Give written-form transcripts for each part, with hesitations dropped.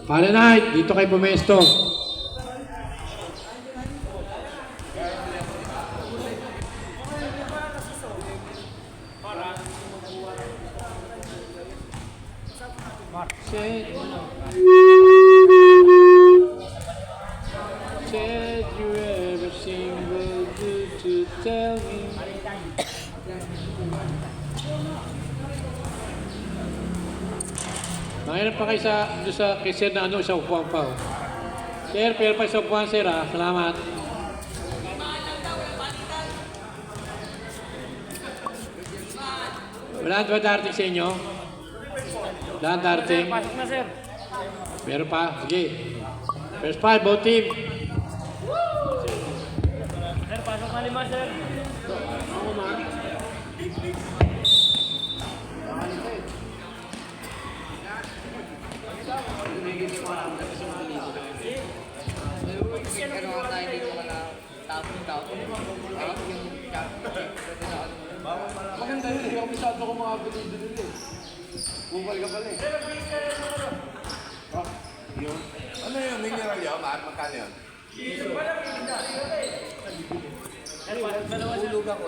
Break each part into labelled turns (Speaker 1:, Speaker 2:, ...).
Speaker 1: Palanite, dito kay Pumesto. Said you ever single to tell me. Mahirap pa kayo sa kay Sir na ano, sa upuan pa. Oh. Sir, pero pa sa upuan, Sir, ah. Salamat. Wala ba darating sa inyo? Wala darating?
Speaker 2: Pasok na, sir.
Speaker 1: Meron pa? Sige. First five, both team.
Speaker 2: Sir, pasok na 5, sir.
Speaker 1: Ako, ma. Maganda yun, hindi ako masyado ko mga pinidilil eh. Bukal ka pala eh. Yun.
Speaker 3: Ano yung mineral yun? Magkano yun? Hulog ako.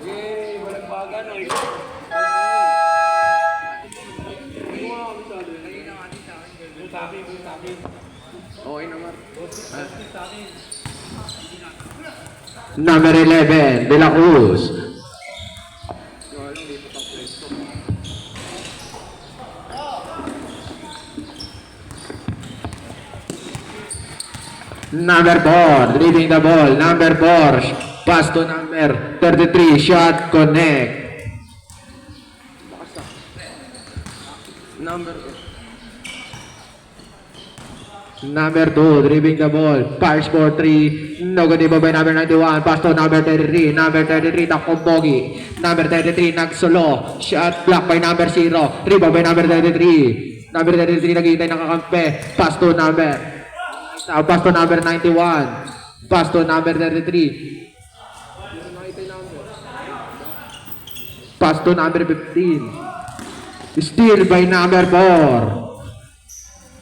Speaker 1: Yay! Walang baga no?
Speaker 3: Okay naman.
Speaker 4: Number 11, De La Cruz. Number 4, dribbling the ball. Number 4, pass to number 33, shot, connect. Number 2, dribbling the ball. Fires for 3. No good by number 91. Pass to number 33. Number 33, takong bogi. Number 33, nagsolo. Shot block by number 0. Rebound by number 33. Number 33, naghihintay ng kakampi. Pass to number 91. Pass to number 33. Pass to number 15. Steal by number 4.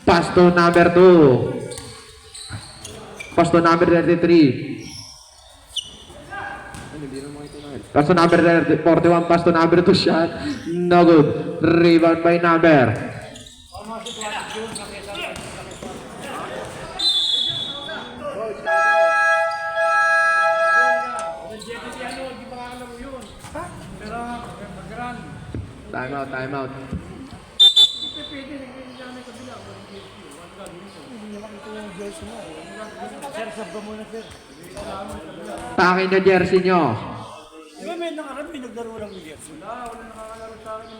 Speaker 4: Pass to number 2. Pass to number 33. Pass to number 41. Pass to number 2. Shot. No good. Rebound by number. Time out, time out.
Speaker 2: Sir, sab ka muna, sir.
Speaker 4: Takin na jersey nyo.
Speaker 2: Di ba may nakarap, may naglaro lang ni Jeff? Wala nakakalaro sa akin.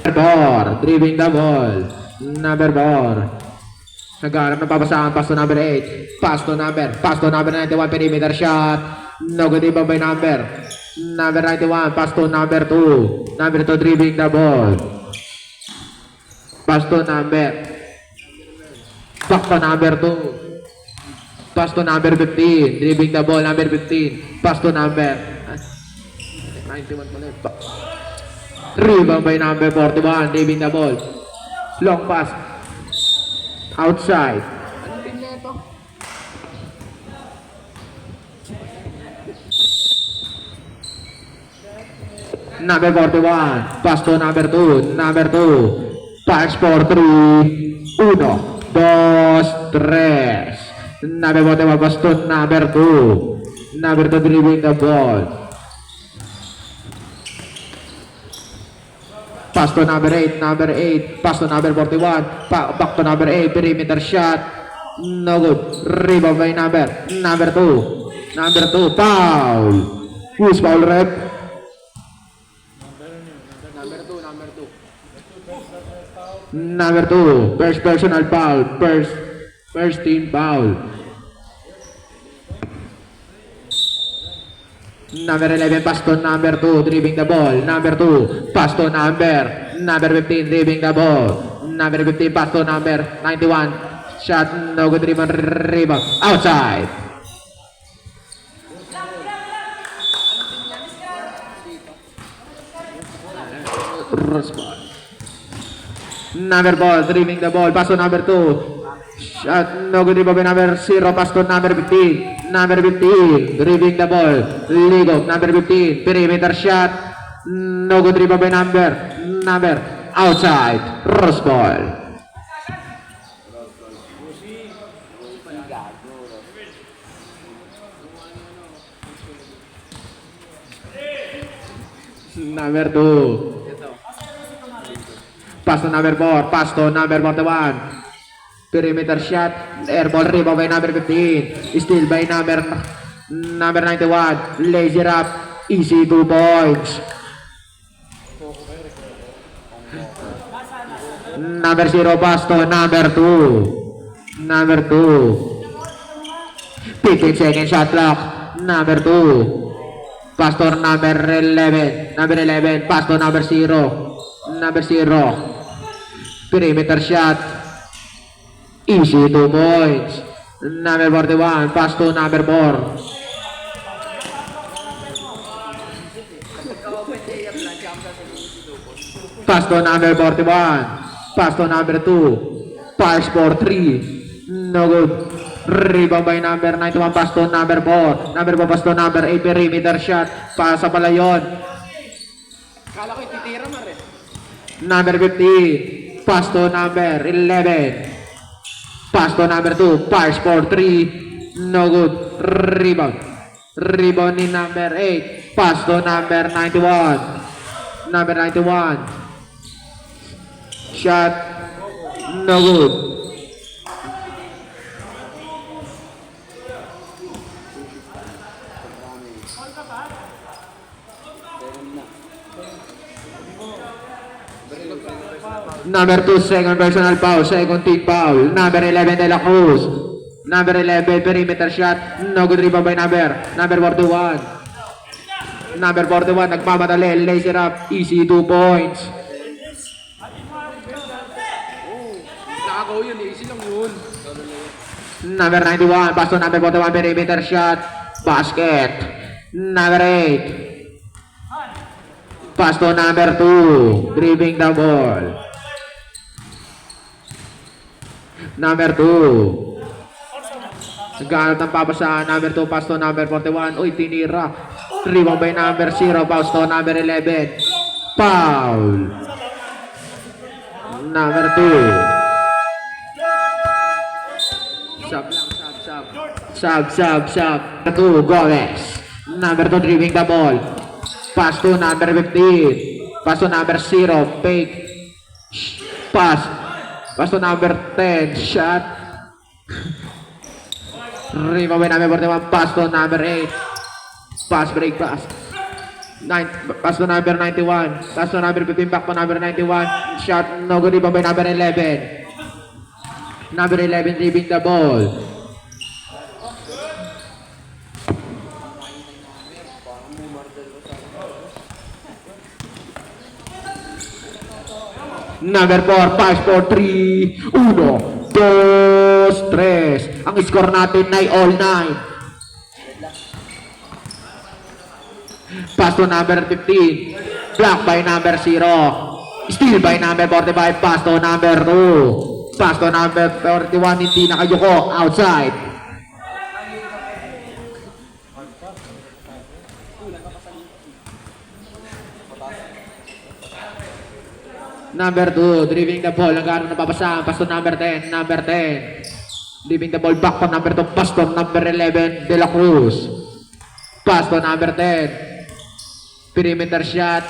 Speaker 4: Number 4, dribbling the ball. Number 4. Nagharap ng papasahan. Pass to number 8. Pass to number 91. Perimeter shot. No good rebound by number 91. Pass to number 2. Number 2, dribbling the ball. Pass to number. Back to number 2. Pass to number 15. Dribbling the ball. Number 15. Pass to number 91 pala. Rebound by number 41. Dribbling the ball. Long pass. Outside.
Speaker 3: Anong team na ito?
Speaker 4: Number 41. Pass to number 2. Number 2. Pass for 3. 1, 2, 3. Number 41. Pass to number 2. Number 2 dribbling the ball. Pass to number 8. Number 8. Pass to number 41. Back to number 8. Perimeter shot. No good. Rebound by number 2. Number 2. Foul. Who's foul, rep? Number 2, first personal foul, first team foul. Number 11, pass to number 2, dribbling the ball. Number 2, pass to number 15, dribbling the ball. Number 15, pass to number 91. Shot, no good, rebound, outside. Cross ball. Number ball, driving the ball, pass to number 2. Shot, no good rebound by number 0, pass to number 15. Number 15, driving the ball, Ligog, number 15, perimeter shot, no good rebound by number, outside, cross ball. Number 2. Pass to number 4. Pass to number 41. Perimeter shot. Air ball rebound by number 15. Still by number 91. Lazy rap. Easy 2 points. Number 0 pass to number 2. Number 2. 15 second shot clock. Number 2. Pass to number 11. Number 11. Pass to number 0. Number 0. Perimeter shot. Easy 2 points. Number 41. Pass to number 4. Pass to number 41. Pass to number 2. Pass for 3. No good. Rebound by number 91. Pass to number 4. Number 4 pass to number 8. Perimeter shot. Pass sa pala yun.
Speaker 3: Kala ko ititira mo rin.
Speaker 4: Number 15. Pass to number 11. Pass to number 2. Pass for 3. No good. Rebound. Rebound ni number 8. Pass to number 91. Number 91. Shot. No good. Number 2, second personal foul, second team foul. Number 11, De La Cruz. Number 11, perimeter shot. No good rebound by number 41. Number 41, nagmamadali. Lazy rap, easy 2 points.
Speaker 3: Nakagaw yun, easy lang yun.
Speaker 4: Number 91, pass to number 41, perimeter shot. Basket. Number 8. Pass to number 2, dribbling the ball. Number 2. Nagkahanap ng papasa. Number 2, pass to number 41. Uy, tinira. Rebound by number 0, pass to number 11. Foul. Number 2. Sub lang, sub. Number 2, Gomez. Number 2, dribbling the ball. Pass to number 15. Pass to number 0. Fake. Pass. Pass to number 10. Shot. Rebound by number 41. Pass to number 8. Pass, break, pass. Pass to number 91. Pass to number 15. Back to number 91. Shot. No good. Rebound by number 11. Number 11 dribbling the ball. Number 4, pass for 3. 1, 2, 3. Ang score natin ay all 9. Pass to number 15. Block by number 0. Steal by number 45. Pass to number 2. Pass to number 41. Hindi nakayuko. Outside. Number 2, driving the ball. Nagkaroon na papasahan. Pass to number 10. Number 10. Driving the ball back to number 2. Pass to number 11. De La Cruz. Pass to number 10. Perimeter shot.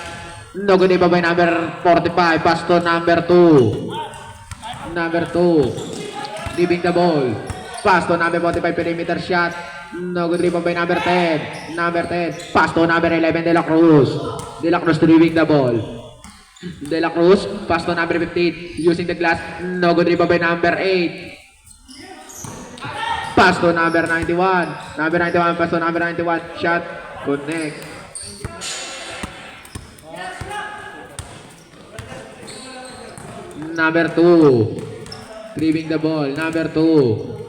Speaker 4: No good by number 45. Pass to number 2. Number 2. Driving the ball. Pass to number 45. Perimeter shot. No good by number 10. Number 10. Pass to number 11. De La Cruz. De La Cruz driving the ball. De La Cruz, pass to number 15, using the glass, no good rebound by number 8. Pass to number 91. Number 91, pass to number 91, shot, connect. Number 2, driving the ball, number 2.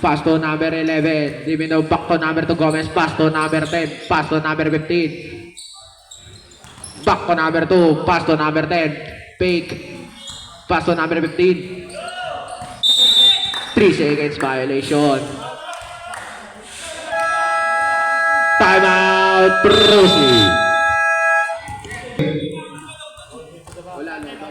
Speaker 4: Pass to number 11, driving the back to number 2, Gomez, pass to number 10, pass to number 15. Back to number 2. Pass to number 10. Fake. Pass to number 15. 3 seconds violation. Timeout, Bruce Lee.
Speaker 3: Wala, no.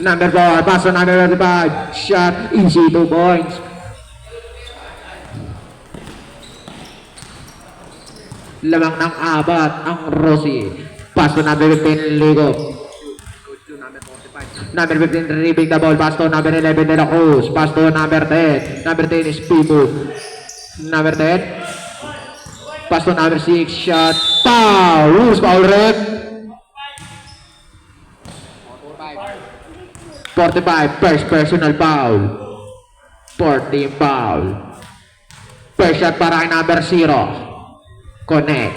Speaker 4: Number 4, pass to number 35. Shot, easy 2 points. Lamang ng apat ang Rossi. Pass to number 15, Ligo. Number 15, retrieving the ball. Pass to number 11, De La Cruz. Pass to number 10. Number 10 is Pipo. Number 10. Pass to number 6. Shot. Foul. Who's foul ref? 45. First personal foul. 14 foul. First shot para kay number 0. Connect.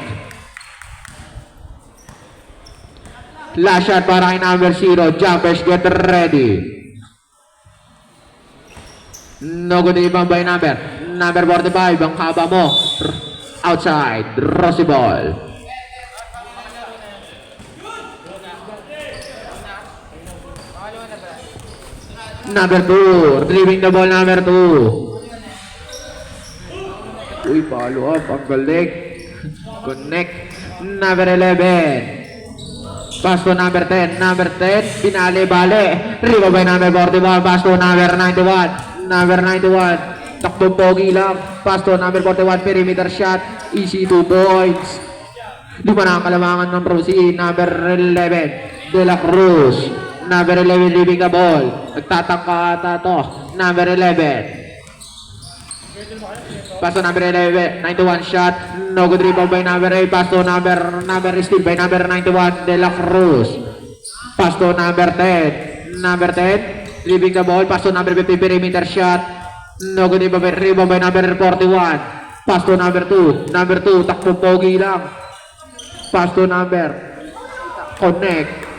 Speaker 4: Last shot para kay number 0. Jumpers, get ready. No good ibang by number 45. Ang haba mo. Outside. Rossi ball. Number 2. Retrieving the ball, number 2. Uy, follow up. Ang galing. Connect. Number 11. Pass to number 10. Number 10. Binali-bali. Riba by number 41. Pass to number 91. Number 91. Takbong pogi lang. Pass to number 41. Perimeter shot. Easy 2 points. Lima na ang kalamangan ng Rossi. Number 11. De La Cruz. Number 11 leaving the ball. Nagtatangka ata to. Number 11. Pass to number 11. 91 shot. No good rebound by number 8. Pass to number steal by number 91. De La Cruz. Pass to number 10. Number 10. Leaving the ball. Pass to number 50. Perimeter shot. No good rebound by number 41. Pass to number 2. Number 2. Takbo pogi lang. Pass to number. Connect.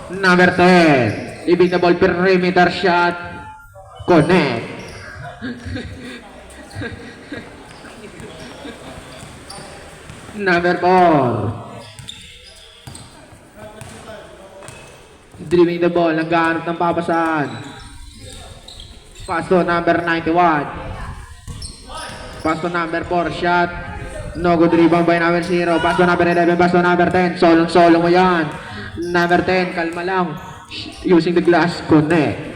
Speaker 4: Number 10. Leaving the ball, perimeter shot. Connect. Number 4. Driving the ball, naghahanap ng papasan. Pass to number 91. Pass to number 4, shot. No good rebound by number 0. Pass to number 11, pass to number 10. Solong-solo mo yan. Number 10, kalma lang. Using the glass, connect.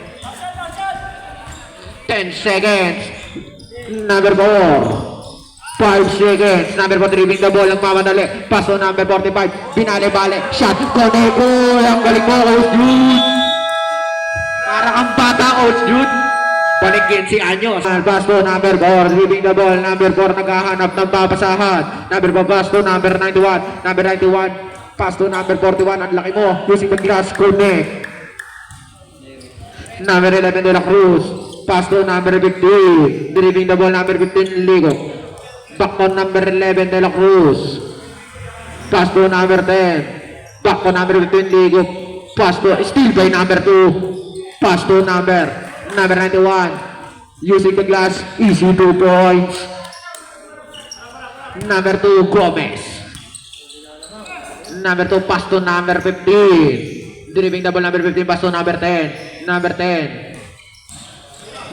Speaker 4: 10 seconds. Number 4. 5 seconds. Number 4, driving the ball. Ang mamadali. Pass to number 45. Binali-bali. Shot. Connect. Uy, ang galing mo, Coach Jude. Parang ang bata, Coach Jude. Paligid si Anyos. Pass to number 4. Driving the ball. Number 4, naghahanap ng papasahan. Number 4, pass to number 91. Number 91. Pass to number 41, ang laki mo. Using the glass, connect. Number 11, De La Cruz. Pass to number 15. Driving the ball, number 15, Ligo. Back to number 11, De La Cruz. Pass to number 10. Back to number 15, Ligo. Pass to, steal by number 2. Pass to number 91. Using the glass, easy 2 points. Number 2, Gomez. Number 2, pass to number 15. Driving the ball, number 15, pass to number 10. Number 10.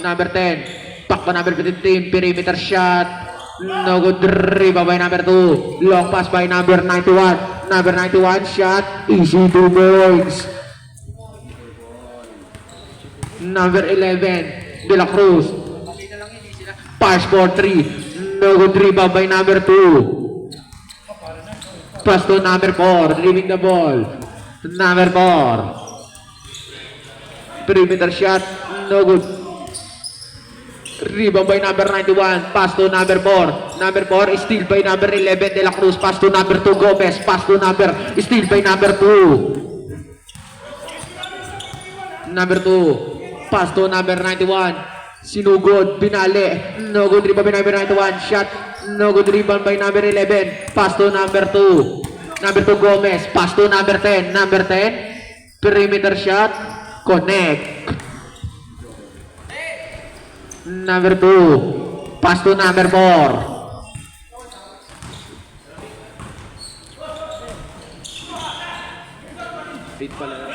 Speaker 4: Number 10. Back to number 15, perimeter shot. No good, rebound by number 2. Long pass by number 91. Number 91, shot. Easy 2 points. Number 11, De La Cruz. Pass for 3. No good, rebound by number 2. Pass to number 4, leaving the ball. Number 4. Perimeter shot, no good. Rebound by number 91. Pass to number 4. Number 4 is steal by number 11, De La Cruz. Pass to number 2, Gomez. Pass to number, steal by number 2. Number 2. Pass to number 91. Sinugod. Binali. No good rebound by number 91. Shot. No good rebound by number 11. Pass to number 2. Number 2 Gomez. Pass to number 10. Number 10. Perimeter shot. Connect. Number 2. Pass to number 4.
Speaker 3: Bait pala.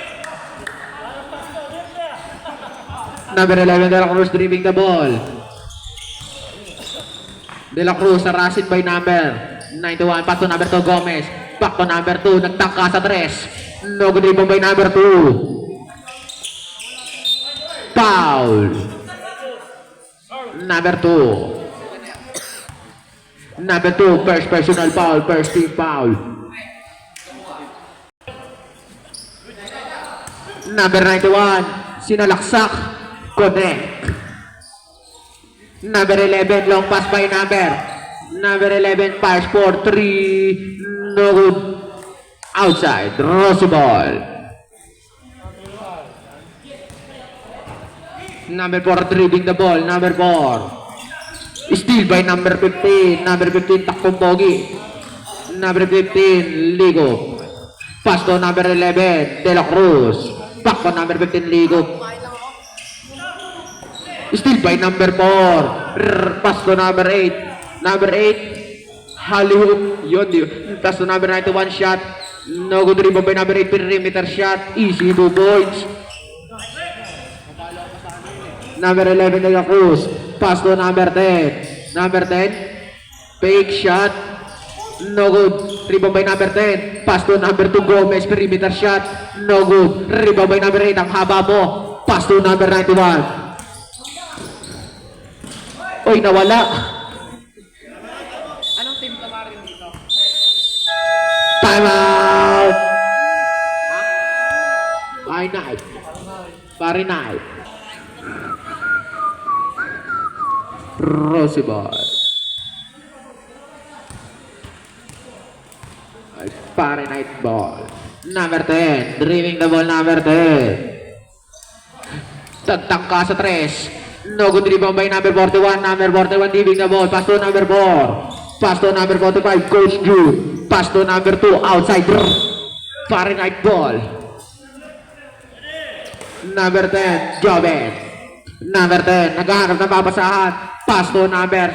Speaker 4: Number 11, De La Cruz dribbling the ball. De La Cruz harassed by number 91. Pass to number 2, Gomez. Back to number 2. Nagtangka sa 3. No good rebound by number 2. Foul. Number 2. Number 2, first personal foul. First team foul. Number 91, sinalaksak. Connect. Number 11, long pass by number 11, pass for 3. No good. Outside. Rosy ball. Number 4, dribbling the ball. Number 4. Steal by number 15. Number 15, takbong pogi. Number 15, Ligo. Pass to number 11, De La Cruz. Back to number 15, Ligo. Steal by number 4. Pass to number 8. Number 8, Hollywood. Yun. Pass to number 91, shot. No good rebound by number 8, perimeter shot. Easy 2 points. Number 11, De La Cruz. Pass to number 10. Number 10, fake shot. No good. Rebound by number 10. Pass to number 2, Gomez. Perimeter shot. No good. Rebound by number 8. Ang haba mo. Pass to number 91. Oy, nawala.
Speaker 3: Anong team ka marin dito?
Speaker 4: Time out. Bye night. Pari night. Rosy ball. Pari night ball. Number 10. Driving the ball, number 10. Tagtangka sa 3. No good rebound by number 41. Number 41 driving the ball. Pass to number 4. Pass to number 45. Coach Jude. Pass to number 2. Outside. Pari night ball. Number 10. Joven. Number 10. Naghahanap ng papasahan. Pass to number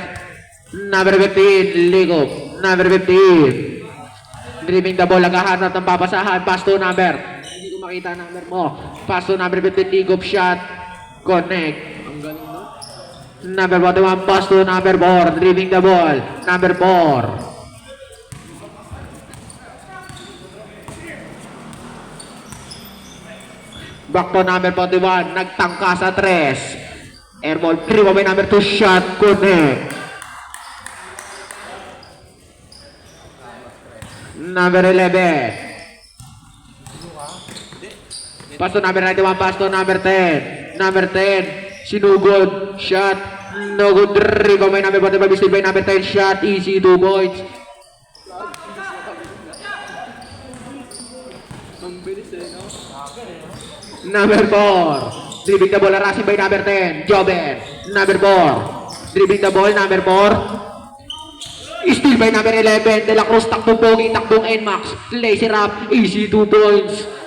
Speaker 4: 15. Ligo. Number 15. Driving the ball. Naghahanap ng papasahan. Pass to number. Hindi ko makita number mo. Pass to number 15. Ligo. Shot. Connect.
Speaker 3: Ang galing, no?
Speaker 4: Number 41, pass to number 4, driving the ball. Number 4. Back to number 41, nagtangka sa 3. Airball, rebound by number 2, shot, connect. Number 11. Pass to number 91, pass to number 10. Number 10, sinugod, shot, no good, rebound by number 45, steal by number 10, shot, easy, 2 points.
Speaker 3: Ang bilis eh, no?
Speaker 4: Number 4, dribbling the ball, harassing by number 10, Joven. Number 4, dribbling the ball, number 4. Steal by number 11, De La Cruz, takbong pogi, takbong NMAX, lazy rap, easy, 2 points.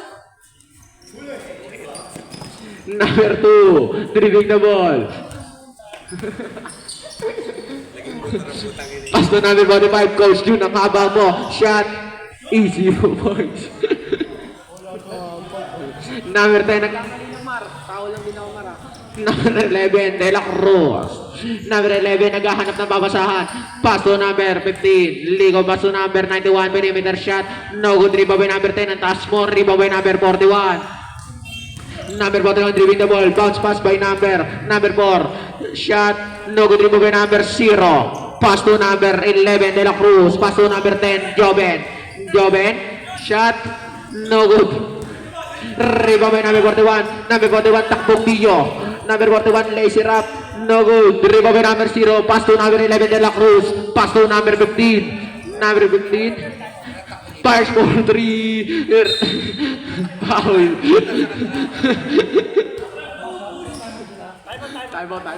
Speaker 4: Number 2, dribbling the ball. Pass to number 45, Coach June, ang haba mo, shot, easy, 2 points. Number 10,
Speaker 3: Kamali ng Mar. Tao lang din ako, Mar.
Speaker 4: Number 11, De La Cruz. Number 11, naghahanap ng babasahan. Pass to number 15. Ligo, pass to number 91. Perimeter shot. No good, rebound by number 10. Ang taas mo, rebound by number 41. Number 41, driving the ball. Bounce pass by number 4. Shot. No good, rebound by number 0. Pass to number 11, De La Cruz. Pass to number 10, Joven. Joven. Shot. No good. Rebound by number 41. Number 41, takbong Dio. Number 41, lazy rap. No good. Rebound by number 0. Pass to number 11, De La Cruz. Pass to number 15. Number 15. Pass for 3. Foul.
Speaker 3: Time out.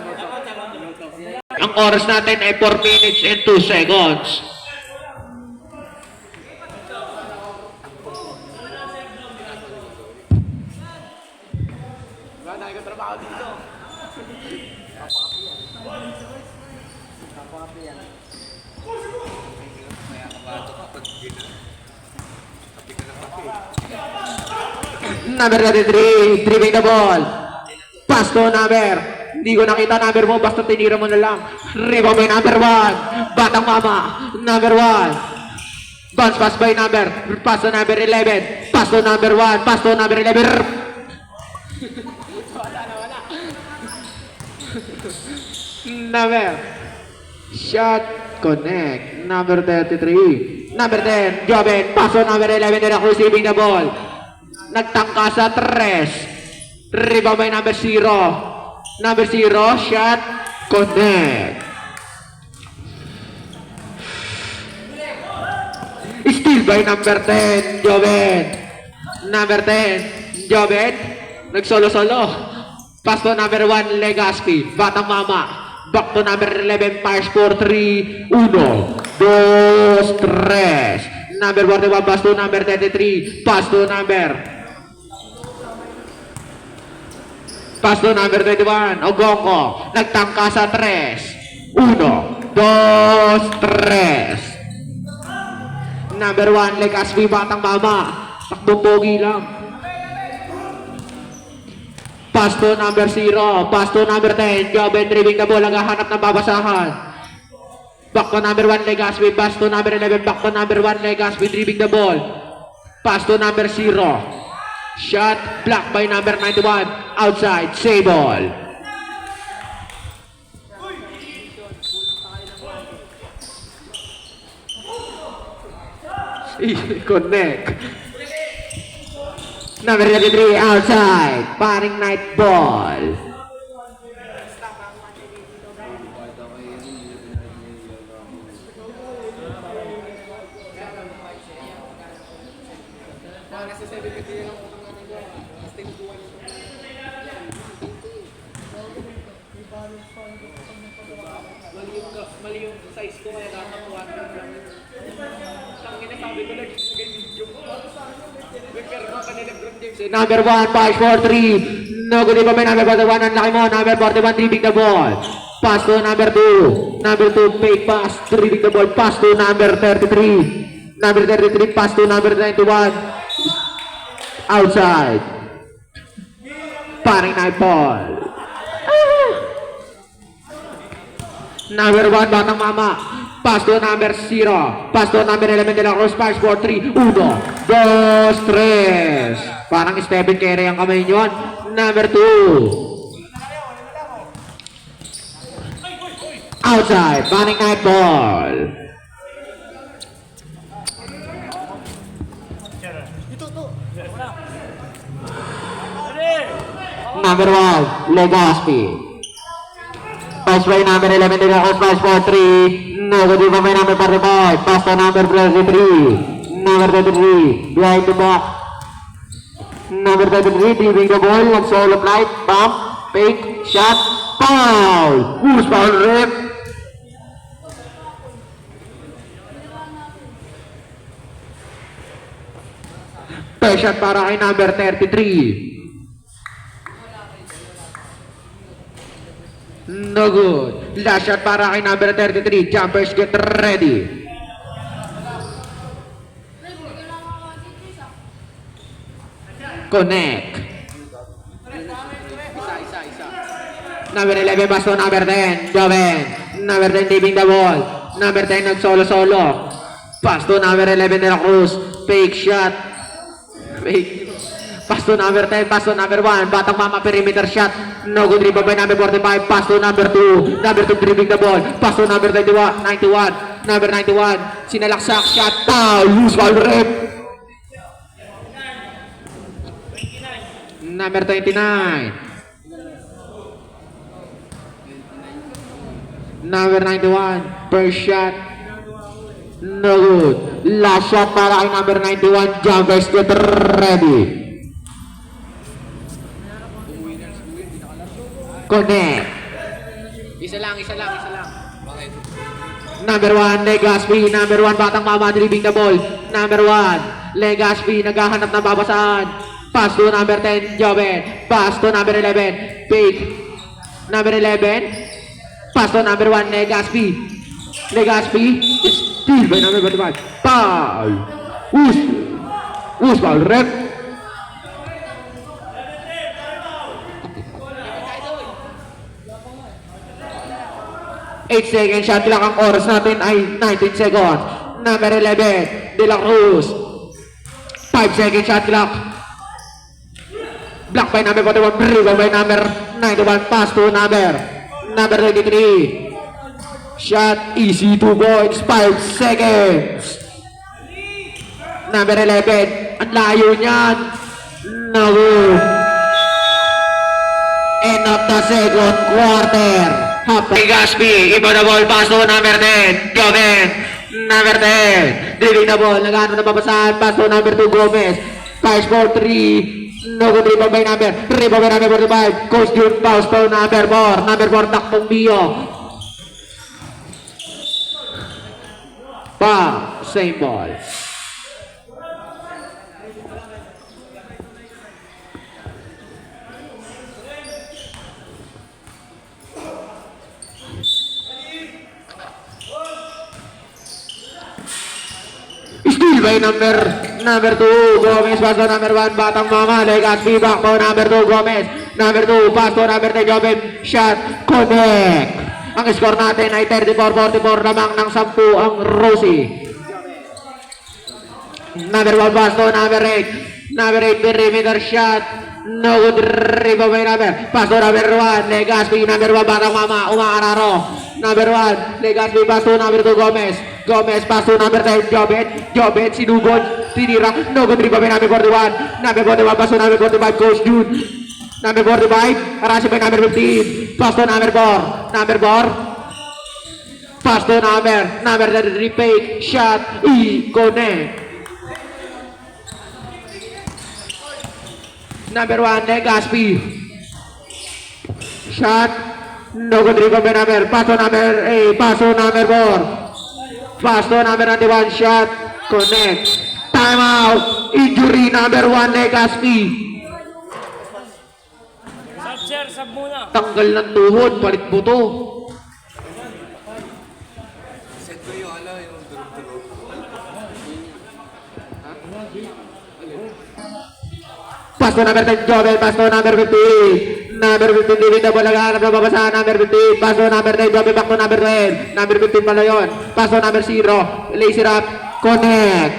Speaker 4: Ang oras natin ay 4 minutes and 2 seconds.
Speaker 3: Wala na ikong trabaho dito.
Speaker 4: Number 33, dribbling the ball. Pass to number. Hindi ko nakita number mo, basta tinira mo na lang. Rebound by number 1. Batang mama, number 1. Bounce pass by number. Pass to number 11. Pass to number 1. Pass to number 11. Number. Shot. Connect. Number 33. Number 10. Joven. Pass to number 11. They're receiving the ball. Nagtangka sa 3. Rebound by number 0. Number 0, shot, connect. Steal by number 10, Joven. Number 10, Joven. Nagsolo-solo. Pass to number 1, Legaspi. Batang mama. Back to number 11, Pars for 3. 1, 2, 3. Number 41, pass to number 33. Pass to number Pass to number 21, Ogongko. Nagtangka sa 3. 1, 2, 3. Number 1, Legaspi, batang mama. Takbong pogi lang. Pass to number 0. Pass to number 10. Joven driving the ball. Naghahanap ng babasahan. Back to number 1, Legaspi. Pass to number 11. Back to number 1, Legaspi driving the ball. Pass to number 0. Shot blocked by number 91. Outside, save ball. Connect. Number 33, outside. Paring night ball.
Speaker 3: Mali yung size ko kaya kakakuha lang. Tangin na sabi ko lang yung video ko. Pero mo kanila Lebron James.
Speaker 4: Number 1, pass for 3. No good pa may number 41. Ang laki mo. Number 41, dribbling the ball. Pass to number 2. Number 2, fake pass. Dribbling the ball. Pass to number 33. Number 33, pass to number 91. Outside. Paring night ball. Number 1, batang mama. Pass to number 0. Pass to number 11 de la Cruz. Pass for 3. 1, 2, 3. Parang Stephen Curry ang kamay nyo. Number 2. Outside. Paring night ball. Number 1, Legaspi. Pass by number 11 de la Cruz. Pass for 3. No good by number 45. Pass to number 33. Number 33. Behind the back. Number 33. Driving the ball. Nag-solo flight. Bump. Fake. Shot. Foul. Who's foul rep? Pass shot para kay number 33. No good. Last shot para kay number 33. Jumpers get ready. Connect.
Speaker 3: Isa.
Speaker 4: Number 11 pass to number 10. Joven. Number 10 leaving the ball. Number 10 nag-solo-solo. Pass to number 11 de la Cruz. Fake shot. Fake. Pass to number 10, pass to number 1. Batang mama perimeter shot. No good rebound by number 45. Pass to number 2. Number 2 dribbling the ball. Pass to number 91. Number 91. Sinalaksak shot. Foul. Loose foul rep. Number 29. Number 91. First shot. No good. Last shot para kay number 91. Jumpers get ready. Connect.
Speaker 3: Isa lang.
Speaker 4: Number 1, Legaspi. Number 1, Batang Mama, driving the ball. Number 1, Legaspi, naghahanap ng babasaan. Pass to number 10, Joven. Pass to number 11, Big. Number 11, pass to number 1, Legaspi. Legaspi, steal by number 45. Foul. Who's foul, rep? Eight seconds shot clock, ang oras natin ay 19 seconds. Number 11, De La Cruz. 5 seconds shot clock. Block by number 41, rebound by number 91, pass to number 23. Shot easy, 2 points, 5 seconds. Number 11, ang layo niyan. No. End of the second quarter. Legaspi, iba na ball, pass to number 10, Joven. Number 10, driving the ball, nagano na babasahan, pass to number 2, Gomez. Pass for 3, no good rebound by number 45, Coach June, pass to number 4, takbong Bio. Same ball. Steal by number 2, Gomez, pass to number 1, Batang Mama, Legaspi, back to number 2, Gomez, number 2, pass to number 10, Joven, shot, connect. Ang score natin ay 34-44, lamang ng 10 ang Rosie. Number 1, pass to number 8, perimeter shot, no good, rebound by number, pass to number 1, Legaspi, number 1, Batang Mama, umaararo. Number 1, Legaspi, pass to number 2, Gomez, pass to number 10, Joven, sinugod, tinira, no good, rebound by number 41, pass to number 45, Coach June. Number 45, arasi by number 15, pass to number 4, pass to number 33, fake, shot, connect. Number 1, Legaspi, shot, no good, rebound by number, pass to number 8, pass to number 4, pass to number 91, shot, connect. Time out, injury number 1, Legaspi.
Speaker 2: Sir, sab muna.
Speaker 4: Tanggal ng tuhod, palit buto. Pass to number 10, Joven, pass to number 15. Number 15, David na bola, naghahanap na babasahan, number 15. Pass to number 10, Joven, back to number 12. Number 15 pala yun. Pass to number 0, lazy rap, connect.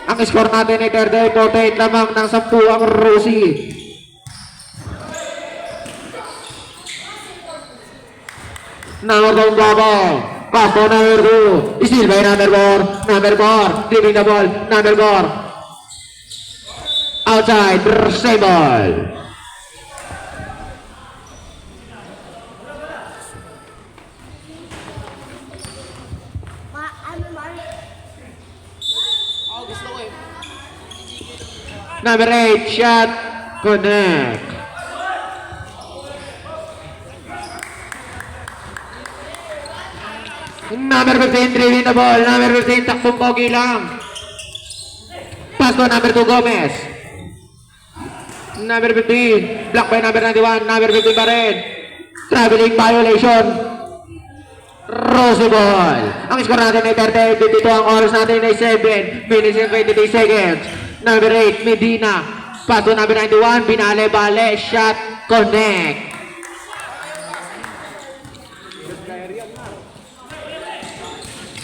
Speaker 4: Ang score natin ay 38-48, lamang ng 10 ang Rosie. Number 2, double. Pass to number 2. Steal by number 4. Driving the ball. Number 4. Outside. Same ball. Number 8. Shot. Connect. Number 15, driving the ball. Number 15, takbong pogi lang. Pass to number 2, Gomez. Number 15, block by number 91. Number 15 pa rin. Traveling violation. Rosie ball. Ang score natin ay 38-52. Ang oras natin ay 7 minutes and 23 seconds. Number 8, Medina. Pass to number 91. Binale-bale. Shot. Connect.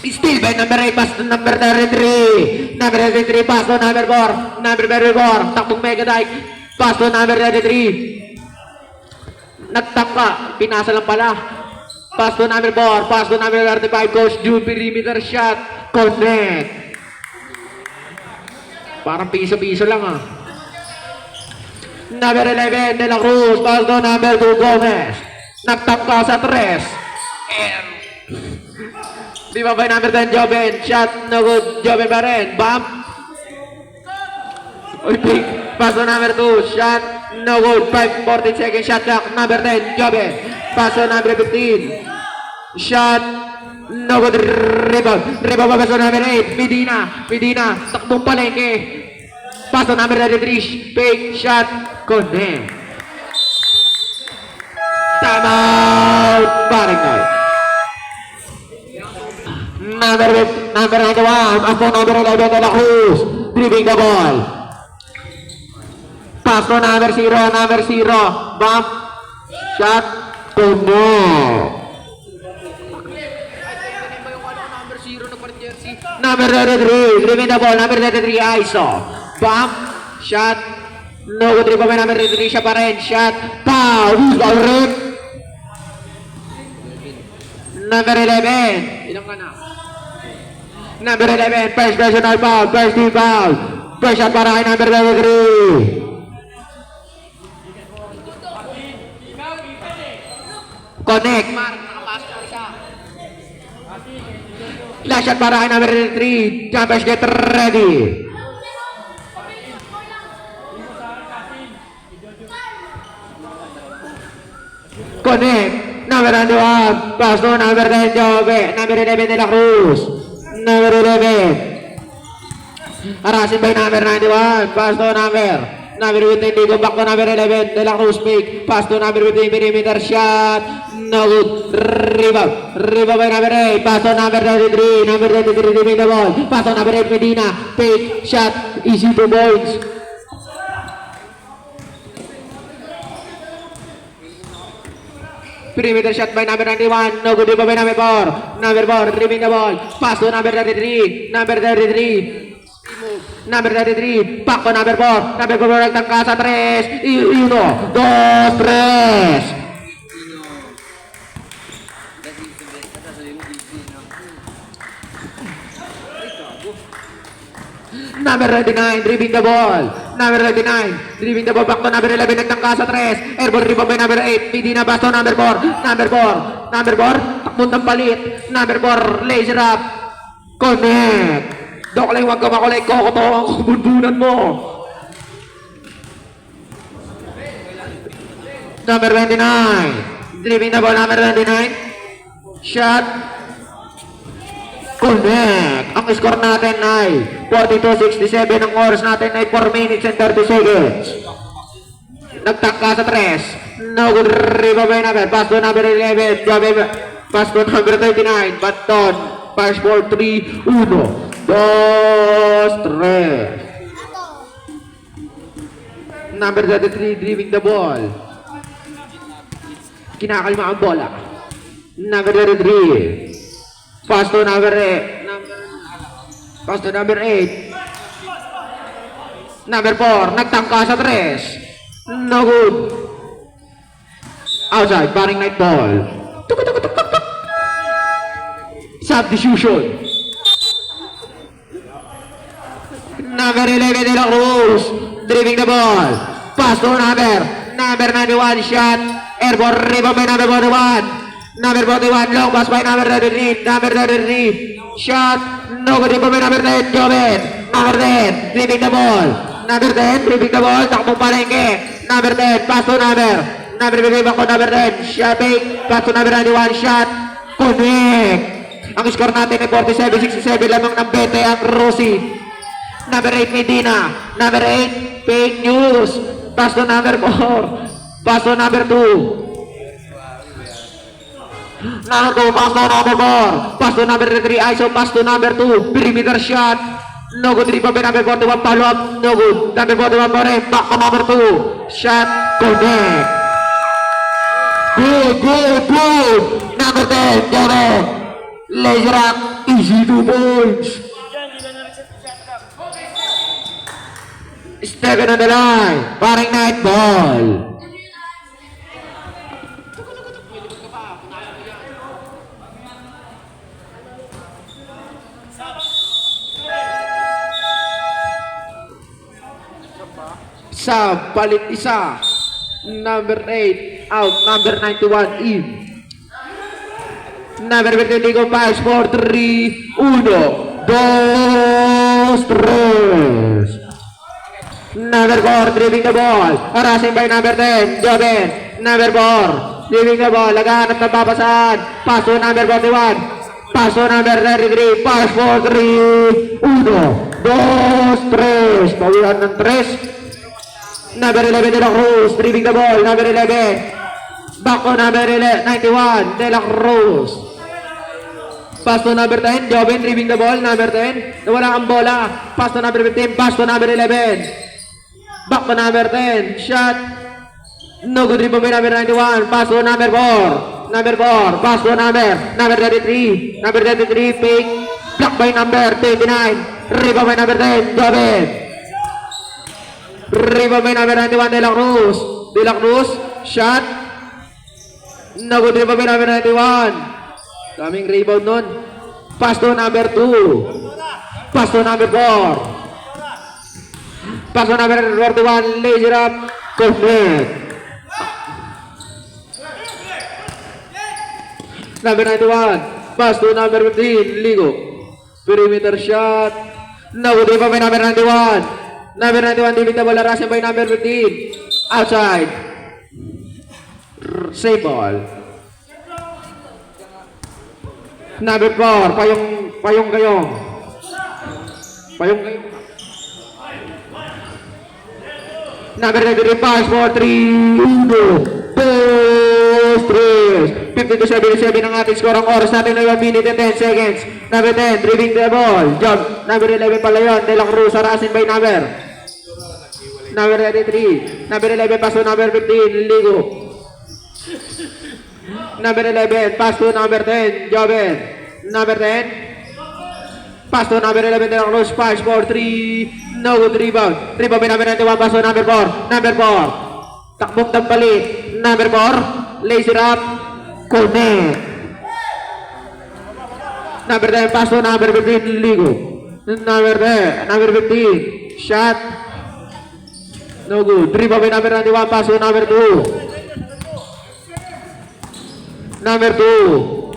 Speaker 4: Steal by number 8, pass to number 33. Number 33, pass to number 4. Number 4, takbong Mega Dike. Pass to number 33. Nagtangka, pinasa lang pala. Pass to number 4, pass to number 35. Coach June, perimeter shot. Connect. Parang piso-piso lang ah. Number 11, De La Cruz. Pass to number 2, Gomez. Nagtangka sa 3. Di ba by number 10, Joven? Shot, no good. Joven pa rin. Bump. Uy, pick. Pass to number 2. Shot, No good. 5:14 seconds. Shot clock. Number 10. Joven. Pass to number 15. Shot. No good. Rebound. Rebound pa sa number 8. Medina. Medina. Takbong palengke. Pass to number 33. Fake. Shot. Connect. Time out. Barangay. Number 91. Pass to number 11. De La Cruz. Dribbling the ball. Pass to number 0. Number 0. Bump. Shot. Connect.
Speaker 3: Number 0 na pa rin jersey.
Speaker 4: Number 33, dribbling the ball, number 33, ISO. Bump, shot, no good rebound by number 33, siya pa rin, shot, pow, who's ball rin? Number 11,
Speaker 3: Ilang ka na?
Speaker 4: number 11, first personal foul, first team foul, first shot para kay number 33. Connect.
Speaker 3: Mark, nakapasok na isa.
Speaker 4: Last shot para kay number 3. Jumpers get ready. Connect. Number 1. Pass to number 10. Jove. Number 11 De La Cruz. Number 11. Harassing by number 91. Pass to number 15. Go back to number 11. De La Cruz pick. Pass to number 15. Perimeter shot. No good. Rebound. Rebound by number 8. Pass to number 33. Number 33 giving the ball. Pass to number 8. Medina. Pick. Shot. Easy 2 points. Perimeter shot by number 91. No good rebound by number 4. Number 4. Dribbling the ball. Pass to number 33. Number 33. Number 33. Back to number 4. Number 4 nagtangka sa 3. 1, 2, 3. Number 39, dribbling the ball. Number 39, dribbling the ball. Back to number 11, nagtangka sa 3. Airball rebound by number 8. Medina pass to number 4. Number 4. Number 4, takmuntang palit. Number 4, laser up. Connect. Doklay, huwag ka makulay. Kokoto ang kubunbunan mo. Number 29, dribbling the ball. Number 29. Shot. Connect. Ang score natin ay 42-67. Ang oras natin ay 4 minutes and 30 seconds. Nagtangka sa 3. No good rebound by number. Pass to number 11. Pass to number 39. Baton. Pass for 3. 1, 2, 3. Number 33 dribbling the ball. Kinakalma ang bola. Number 33. Pass to number 8. Pass to number 8. Number 4. Nagtangka sa 3. No good. Outside. Barring night ball. Tuk, tuk, tuk, tuk, tuk. Substitution. Number 11 De La Cruz. Dribbling the ball. Pass to number 91. Shot. Airborne rebound by number 41. Number 41, long pass by number 33. Number 33, shot. No good rebound by number 10, Joven. Number 10, dribbling the ball. Number 10, dribbling the ball. Takbong palengke. Number 10, pass to number 15, back to number 10. Shot fake. Pass to number 91, shot. Connect. Ang score natin ay 47-67. Lamang ng 20 ang Rossi. Number 8, Medina. Number 8, fake news. Pass to number 4. Pass to number 2. Number 2, pass to number 4. Pass to number 3, ISO, pass to number 2. Perimeter shot. No good rebound by number 41, follow up. No good. Number 41 pa rin. Back to number 2. Shot. Connect. Good, good, good. Number 10, Jove. Laser up. Easy 2 points. Steven on the line. Paring night ball. Sub, palit isa. Number 8, out. Number 91, in. Number 15, Ligo Pass, 4, 3, 1, 2, 3. Number 4, dribbling the ball. Harassing by number 10, Joven. Number 4, dribbling the ball. Naghahanap ng papasan. Pass to number 41. Pass to number 33. Pass for 3. 1, 2, 3. Pawihan ng 3. Number 11, De La Cruz. Dribbling the ball. Number 11. Back to number 91, De La Cruz. Pass to number 10, Joven dribbling the ball, number 10. Nawala ang bola. Pass to number 15, pass to number 11. Back to number 10, shot. No good rebound by number 91, pass to number 4. Number 4, pass to number 33. Number 33, pick. Block by number 29. Rebound by number 10, Joven. Rebound by number 91, De La Cruz. De La Cruz, shot. No good rebound by number 91. Daming rebound nun. Pass to number 2. Pass to number 4. Pass to number 41. Laser up. Complete. Number 91. Pass to number 15. Ligo. Perimeter shot. No good rebound by number 91. Number 91 diving the ball. Harassing by number 15. Outside. Save ball. Number 4, payong kayong. Number 33, pass for 3. 1, 2, 3. 50-77 ang ating score. Ang oras natin na 1 minute and 10 seconds. Number 10, dribbling the ball. Job. Number 11 pala yun. De La Cruz, harassing by number 33. Number 11, pass to number 15. Ligo. Number 11, pass to number 10, Joven. Number 10, pass to number 11, De La Cruz, pass for 3. No good rebound. Rebound by number 91, pass to number 4. Number 4, takbong tampali. Number 4, lazy up, connect. Number 10, pass to number 15, Ligo. Number 15, shot. No good. Rebound by number 91, pass to number 2. Number 2,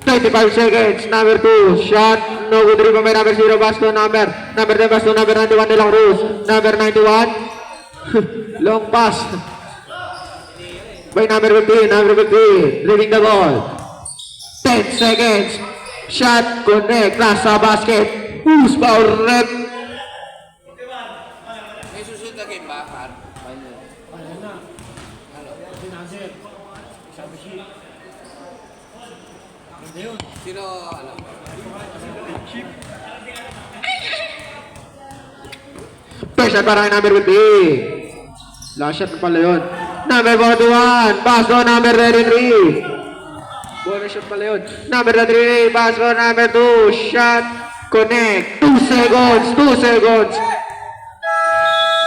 Speaker 4: 25 seconds. Number 2, shot. No good rebound by number 0. Pass to number 10, pass to number 91, De La Cruz. Number 91, long pass by number 15. Leaving the ball. 10 seconds. Shot, connect. Nasa basket. Who's foul rep?
Speaker 3: May susunod na game ba?
Speaker 2: Ayun na. Sinasir. Sabi siya. Ganda yun.
Speaker 3: Sino alam?
Speaker 4: First shot para kay number 15. Last shot na pala yun. Number 41, pass to number 33. Bonus shot pala yun. Number 33, pass to number 2. Shot, connect. 2 seconds.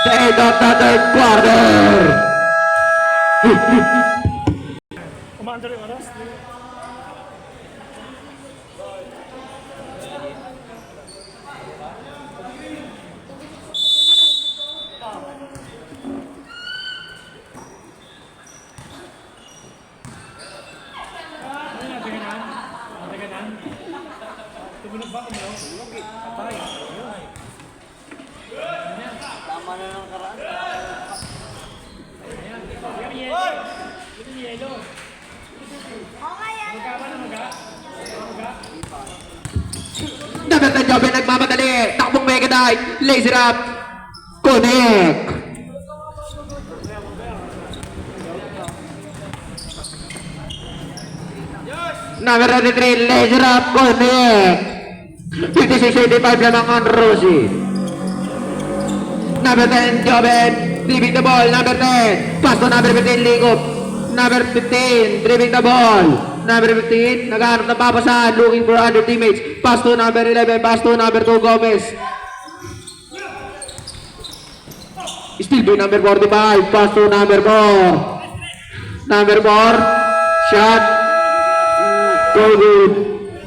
Speaker 4: The end of the third quarter.
Speaker 2: Commander yung oras. Tumunog ba? Tumunog eh. Patay. Tama na ng karaan. Hoy! Ito ni Yelo. Magkaba na maga?
Speaker 4: Number 10, Joven nagmamadali. Takbong mega dive. Laser up. Connect. Number 33, laser up. Connect. 56-85 lamang ang Rosie. Number 10, Joven. Dribbling the ball. Number 10. Pass to number 15, Ligop. Number 15, dribbling the ball. Number 15, naghahanap ng papasahan, looking for other teammates. Pass to number 11, pass to number 2, Gomez. Still by number 45, pass to number 4. Number 4, shot. Go good.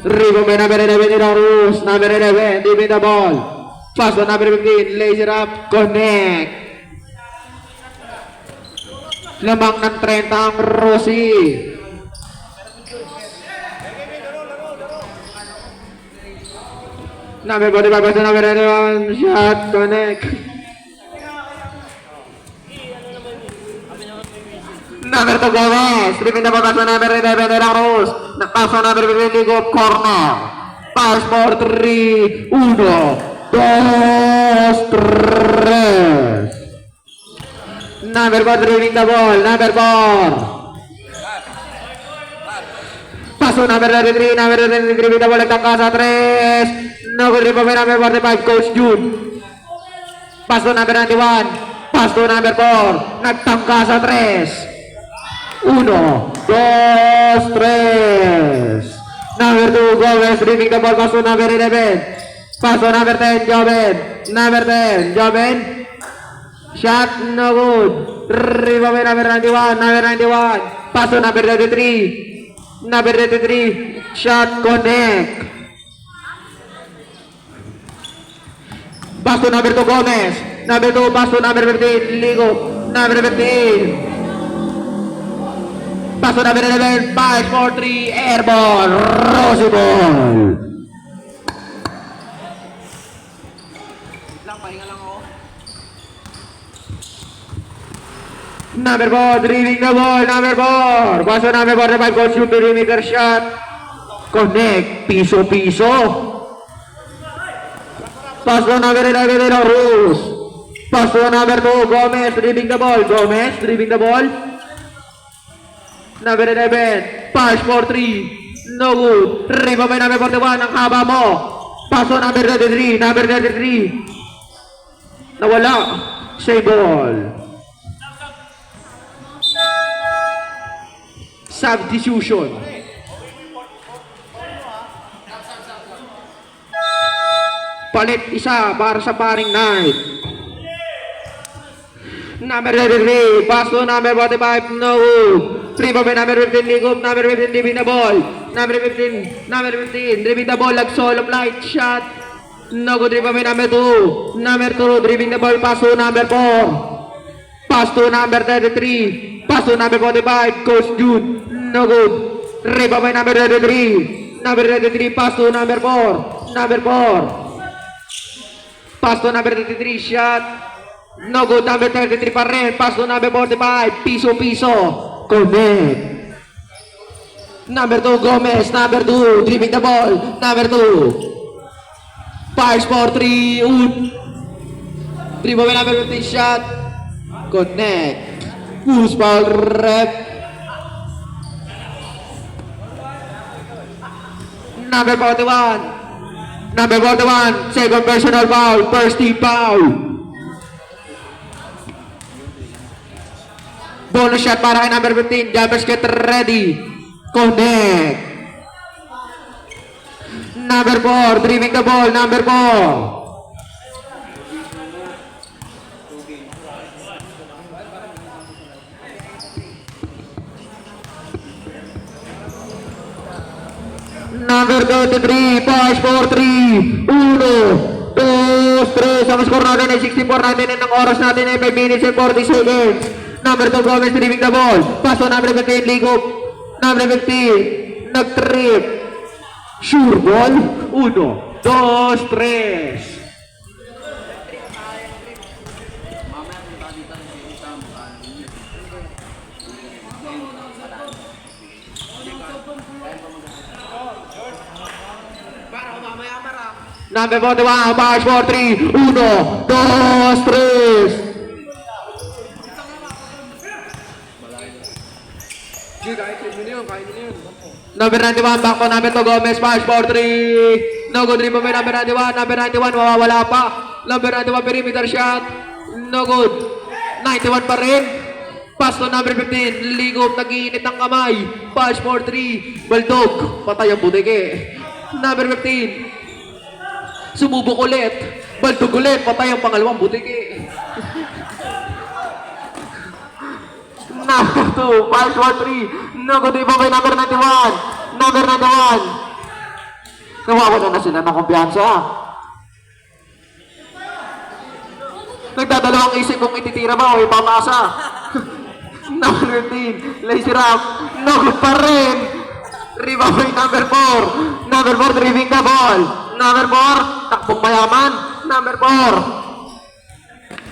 Speaker 4: Rebound by number 11, De La Cruz. Number 11, dribbling the ball. Pass to number 15, laser up, connect. Lamang ng 30 ang Rosie. Number 45, pass to number 11, shot, connect. Number 2 Gomez. Driving the ball pass to number 11 De La Cruz. Pass to number 15 Ligo. Corner. Pass for 3. 1, 2, 3. Number 4 driving the ball. Number 4. Paso number 33, number 33 driving the ball, nagtangka sa 3. No good rebound by number 45, Coach June. Paso number 91, paso number 4, nagtangka sa 3. 1, 2, 3. Number 2, Gomez driving the ball, paso number 11. Paso number 10, Joven. Number 10, Joven. Shot, no good. Rebound by number 91, number 91. Paso number 33. Number 33, shot connect. Pass to number 2, Gomez. Number 2, pass to number 15, Ligo. Number 15. Pass to number 11, 5, 4, 3, airball. Rosy ball.
Speaker 3: Lang, pahinga lang ako.
Speaker 4: Number 4, driving the ball. Number 4. Pass to number 45, goal shoot, perimeter shot. Connect. Piso-piso. Pass to number 11, De La Cruz. Pass to number 2, Gomez, driving the ball. Gomez, driving the ball. Number 11, pass for 3. No good. Rebound by number 41, ang haba mo. Pass to number 33, number 33. Nawala. Save ball. Substitution. Palit isa para sa paring night. Number 33, pass to number 45, no good. Rebound by number 15, Ligop, number 15, driving the ball. Number 15, driving the ball, solo flight shot. No good, rebound by number 2. Number 2, driving the ball, pass to number 4. Pass to number 33. Pass to number 45, Coach Jude. No good. Rebound by number 33. Number 33, pass to number 4. Number 4. Pass to number 33, shot. No good, number 33 pa rin. Pass to number 45, piso-piso. Connect. Number 2, Gomez. Number 2, driving the ball. Number 2. Pass for 3. Rebound by number 15, shot. Connect. Goose ball rep. Number 41. Number 41. Second personal foul. First team foul. Bonus shot para kay number 15. Jabbers get ready. Connect. Number 4. Driving the ball. Number 4. Number 33, pass for 3. 1, 2, 3. Ang score natin ay 64-99 ang oras natin ay 5 minutes and 40 seconds. Number 2, Gomez driving the ball. Pass to number 15, Ligop. Number 15, nag-trip. Sure ball. 1, 2, 3. Number 41, pass for 3. 1, 2, 3. Number 91, back to number 2, Gomez, pass for 3. No good, rebound by number 91. Number 91, mawawala pa. Number 91, perimeter shot. No good. 91 pa rin. Pass to number 15. Ligop, nag-iinit ang kamay. Pass for 3. Baldog, patay ang budege. Number 15. Sumubok ulit. Baldog ulit. Patay ang pangalawang butiki. Number 2. 5, 4, 3. No good rebound by number 91. Number 91. Nawawala na sila ng kumpiyansa. Nagdadalawang isip kung ititira ba o ipapasa. Number 15. Lazy Rap. No good pa rin. Rebound by number 4. Number 4 driving the ball. Number 4, takbong mayaman. Number 4.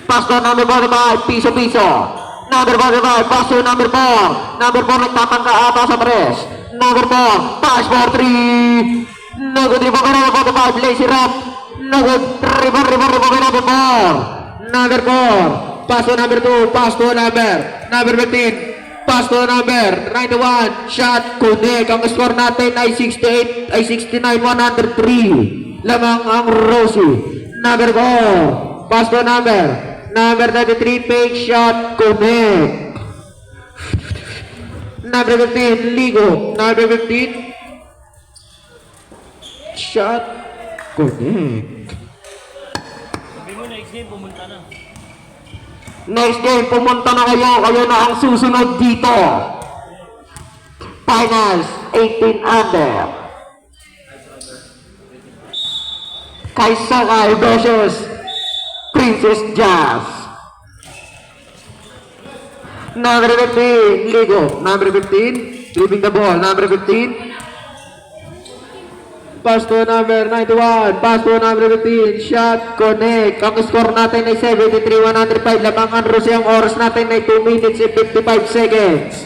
Speaker 4: Pass to number 45, piso-piso. Number 45, pass to number 4. Number 4 nagtatangka ata sa press. Number 4, pass for 3. No good, rebound by number 45, lazy rap. No good, rebound by number 4. Number 4, pass to number 2, pass to number 15. Pass to number 91, shot, connect. Ang score natin ay 69-103. Lamang ang Rosie. Number 4, pass to number 33, fake shot, connect. Number 15, Ligo. Number 15, shot, connect.
Speaker 2: Sabi mo, next game, pumunta na.
Speaker 4: Next game, pumunta na kayo. Kayo na ang susunod dito. Finals, 18 under. Kaisakay versus Princess Jazz. Number 15, Ligo. Number 15, dribbling the ball. Number 15, pass to number 91, pass to number 15, shot, connect. Ang score natin ay 73-105. Lamang ang Rosie, ang oras natin ay 2 minutes and 55 seconds.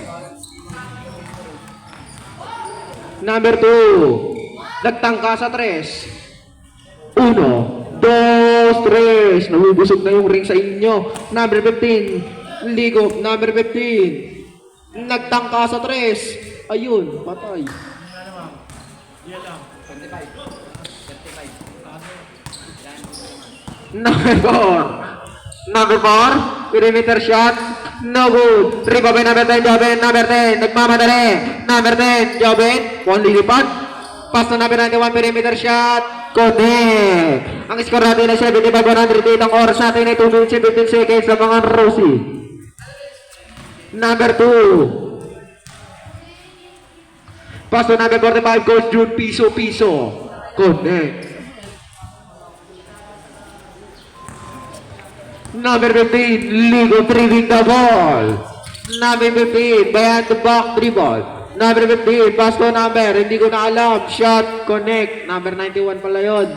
Speaker 4: Number 2, nagtangka sa 3. 1, 2, 3. Nabubusog na yung ring sa inyo. Number 15, Ligo. Number 15, nagtangka sa 3. Ayun, patay.
Speaker 2: Yan lang.
Speaker 4: Number 4. Number 4. Perimeter shot. No good. Rebound by number 10. Joben. Number 10. Nagmamadali. Number 10. Joben. One lilipad. Pass na number 91. Perimeter shot. Connect. Ang score natin ay 75-108. Ang oras natin ay 2 minutes and 15 seconds sa mga Rosie. Number 2. Pass to number 45. Coach June. Piso. Connect. Number 15, Ligo dribbling the ball. Number 15, behind the back dribble. Number 15, pass to number, hindi ko na alam. Shot, connect. Number 91 pala yun.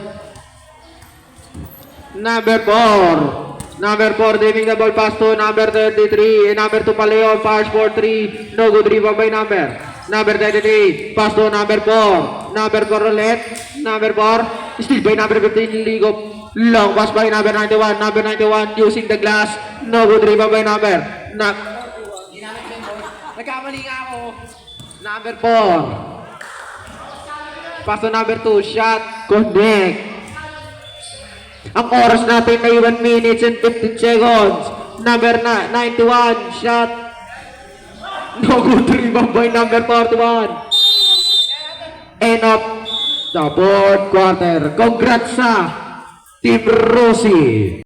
Speaker 4: Number 4. Number 4, dribbling the ball, pass to number 33. Number 2 pala yun, pass for 3. No good, rebound by number. Number 33, pass to number 4. Number 4 ulit. Number 4, still by number 15, Ligo. Long pass by number 91. Number 91 using the glass. No good, rebound by number. Nagkamali nga ako. Number 4. Pass to number 2. Shot. Connect. Ang oras natin ay 1 minutes and 15 seconds. Number 91. Shot. No good, rebound by number 41. End of the fourth quarter. Congrats sa Team Rosie.